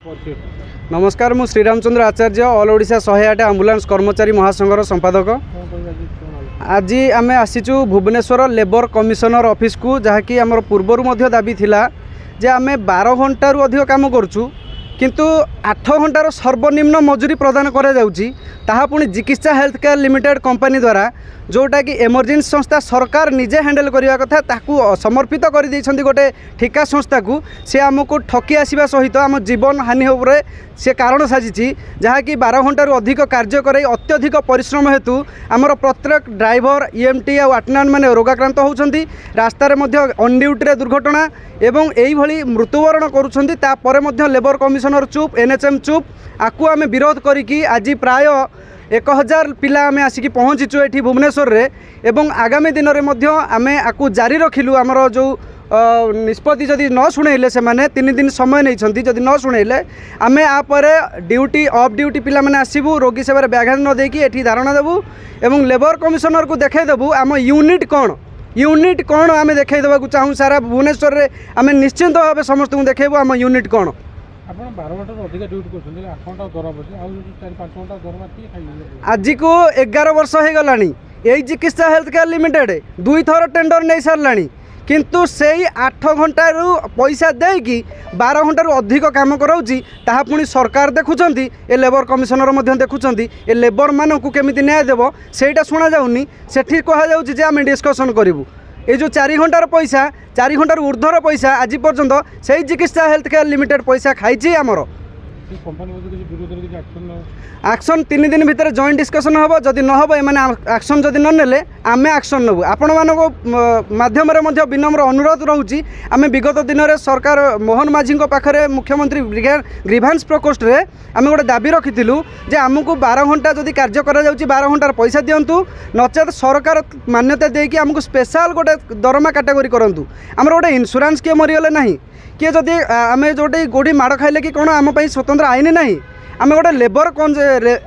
नमस्कार मु श्रीरामचंद्र आचार्य all Odisha 108 ambulance कर्मचारी महासंघर संपादक। आज आम आसीचु भुवनेश्वर लेबर कमिशनर ऑफिस को जहाँकि आम पूर्वर दाबी थिला जे आम 12 घंटारू अधिक काम करूँ किंतु 8 घंटार सर्वनिम्न मजूरी प्रदान करा जाउची ताहा पुणी चिकित्सा हेल्थ केयर लिमिटेड कंपनी द्वारा जोटा कि इमरजेंसी संस्था सरकार निजे हैंडल करने कथा ताकू समर्पित कर देइछंती गोटे ठिका संस्था को से आमको ठकी आसवा सहित आम जीवन हानि उपरे से कारण साजिची जहाँकि 12 घंटारू अधिक कार्य कर अत्यधिक परिश्रम हेतु आमर प्रत्येक ड्राइवर ईएमटी और अटेंडेंट मैंने रोगाक्रांत होउछंती रास्तार मध्य ऑन ड्यूटी दुर्घटना एवं यही मृत्युवरण करुछंती तापर मध्य लेबर कमिशनर चुप एनएचएम चुप आकु आम विरोध करिकी आज प्राय 1000 पिला आम आसिक पहुँचीचु ये भुवनेश्वर रे एवं आगामी दिन में आम आकु जारी रखिलु आमर जो निष्पत्ति जदि न शुणेले से माने 3 दिन समय नहीं जदि न शुणेले आम आपर ड्यूटी ऑफ ड्यूटी पिला माने आसबू रोगी सेवार व्याघात न देकी एठी धारणा देबू एवं लेबर कमिशनर को देखदेबू आम यूनिट कौन आम देखदेवाक चाहूँ सारा भुवनेश्वर रे आम निश्चिंत भाव समस्त को देखबू आम यूनिट कौन। आज को 11 वर्ष हो गला यही चिकित्सा हेल्थ केयर लिमिटेड 2 थर टेंडर नहीं सारा किंतु से 8 घंटार पैसा देकी 12 घंटार अधिक काम कराऊँगी ताहा पुणी सरकार देखुंत ए लेबर कमिशनर देखुंत ए लेबर मानक केमी न्याय देव सेटा शुणा जाऊनी सेठी कहुच्छे जे आम डिस्कसन करूँ ये जो 4 घंटार पैसा 4 घंटार ऊर्ध्वर पैसा आज पर्यंत से चिकित्सा हेल्थ केयर लिमिटेड पैसा खाई आमर एक्शन 3 दिन भितर जॉइंट डिस्कसन हम जदि न हम एम एक्शन जदि न आम एक्शन नबू आपण माध्यम विनम्र अनुरोध रोचे आम विगत दिन में सरकार मोहन माझी पाखे मुख्यमंत्री ग्रीभांस प्रकोष्ठ रे आम गोटे दाबी रखीलु जे आमको 12 घंटा जदि कार्य करा 12 घंटार पैसा दिंतु नचेत सरकार मान्यता देकी आमको स्पेशल गोटे दरमा कैटेगरी करूँ आम गोटे इन्शुरांस किए मरीगले ना किए जदि आम जोटे गोटी माड़ खाइले कि कौन आम स्वतंत्र आईन ना आम गोटे लेबर कौन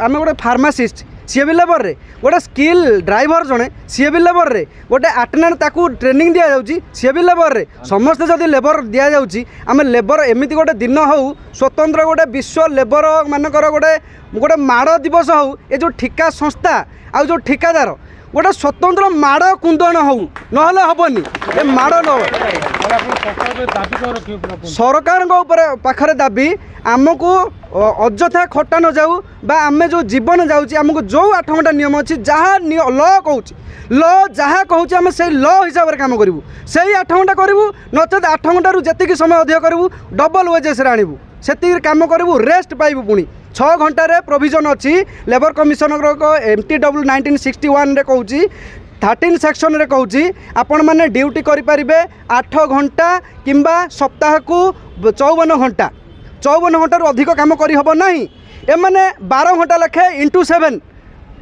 आम गोटे फार्मासीस्ट सी भी लेबर रे गोटे स्किल ड्राइवर जड़े सी भी लेबर रे गोटे अटेंडेंट ताकू ट्रेनिंग दि जाऊँगी सी भी लेबर रे समस्ते जदि लेबर दि जाऊँगी आम लेबर एमती गोटे दिन हो स्वतंत्र गोटे विश्व लेबर मानकर गोटे गोटे माड़ दिवस हो ये जो ठिका संस्था आ जो ठिकादार गोटे स्वतंत्र माड़ कुंदन हो ना हेनी ए माड़ न सरकार पाखरे दाबी आमको अଯଥା खटा न जाऊ बा आम जो जीवन जाऊँगी आमको जो 8 घंटा नियम अच्छी जहाँ ल कहूँ ल जहाँ कहूँ आम से ल हिसाब से कम करूँ से 8 घंटा करूँ नचेत 8 घंटारू जी समय अधिक करूँ डबल वेजेस आणबू से कम करूँ रेस्ट पाइबू पुणी 6 घंटार प्रोविजन अच्छी लेबर कमिशनर MTW 1961 कहूँ 13 सेक्शन रे कहूँ आपण मैंने ड्यूटी करें 8 घंटा किंबा सप्ताह को 54 घंटा 54 घंटार अधिक कम करना एमाने 12 घंटा लेखे इंटू 7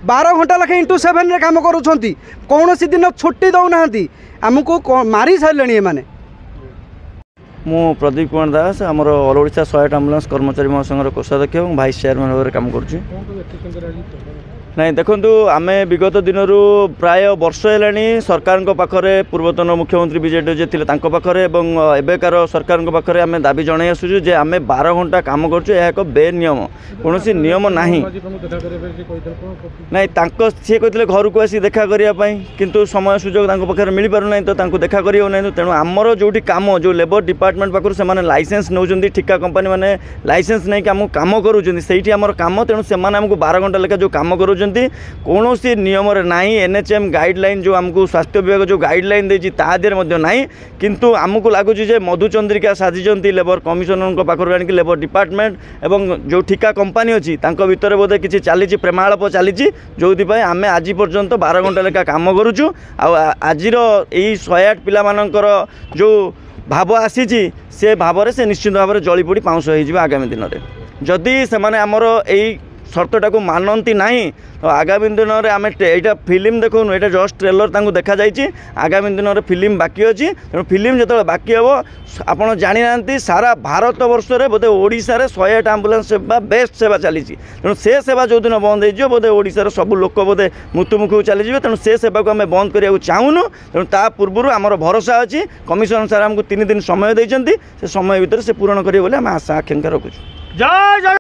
12 घंटा लेखे इंटू 7 रे काम करुँच कौन दिन छुट्टी दौना आमको मारी सारे एमाने। मु प्रदीप कुमार दास आमर ऑल ओडिशा 108 आंबुलांस कर्मचारी महासंघर कोषाध्यक्ष और भाइस चेयरमैन भाव में काम करुँ ना देखु आम विगत दिन प्राय वर्ष है सरकार पाखे पूर्वतन मुख्यमंत्री विजय जे थे पाखे एबेकार सरकार पाखे आम दाबी जन आसुचु जे आम 12 घंटा काम करूँ बेनियम कौन नियम ना सी कहते घर को आसी देखा करने किंतु समय सुजोग पाखे मिल पारना तो देखा कर तेणु आमर जो कम जो लेबर डिपार्टमेंट पाखर से लाइसेंस नौ ठिका कंपनी मैंने लाइसेंस नहीं आम कम करूँ कम तेणु से 12 घंटा लेखा जो कम करूँ कौन सी नियम ना NHM गाइडलाइन जो आमको स्वास्थ्य विभाग जो गाइडलाइन देती तादेर ना किंतु आमको लगुच मधुचंद्रिका साजिंट लेबर कमिशनर पाखर आनिक लेबर डिपार्टमेंट एवं जो ठिका कंपनी अच्छी भितर बोधे किसी चली प्रेमालाप चली जो आम आज पर्यंत 12 घंटा लेखा कम करुचु आज 108 पिला मानकर जो भाव आसी से भाव से निश्चित भाव में जली पोड़ी पाउंस हो आगामी दिन में जदि से आमर यही शर्तटा को मानती ना तो आगामी दिन में आम यहाँ फिल्म देखो ये जस्ट ट्रेलर देखा जाइए आगामी दिन में फिल्म बाकी अच्छी तेणु फिल्म जो बाकी हे आपड़ जानी ना सारा भारत वर्ष में बोधे ओडिशा रे 108 आंबुलांस सेवा बेस्ट सेवा चली तेणु से सेवा जो दिन बंद हो बोधे ओडिशा सब लोक बोधे मृत्युमुख चलीजे तेणु से सेवा को आम बंद करने चाहूनु तेणु ता पूर्व आमर भरोसा अच्छी कमिशनर सार आमको 3 दिन समय देते से समय भितर से पूरण करेंगे आम आशा आकांक्षा रखुचु। जय जगन्नाथ।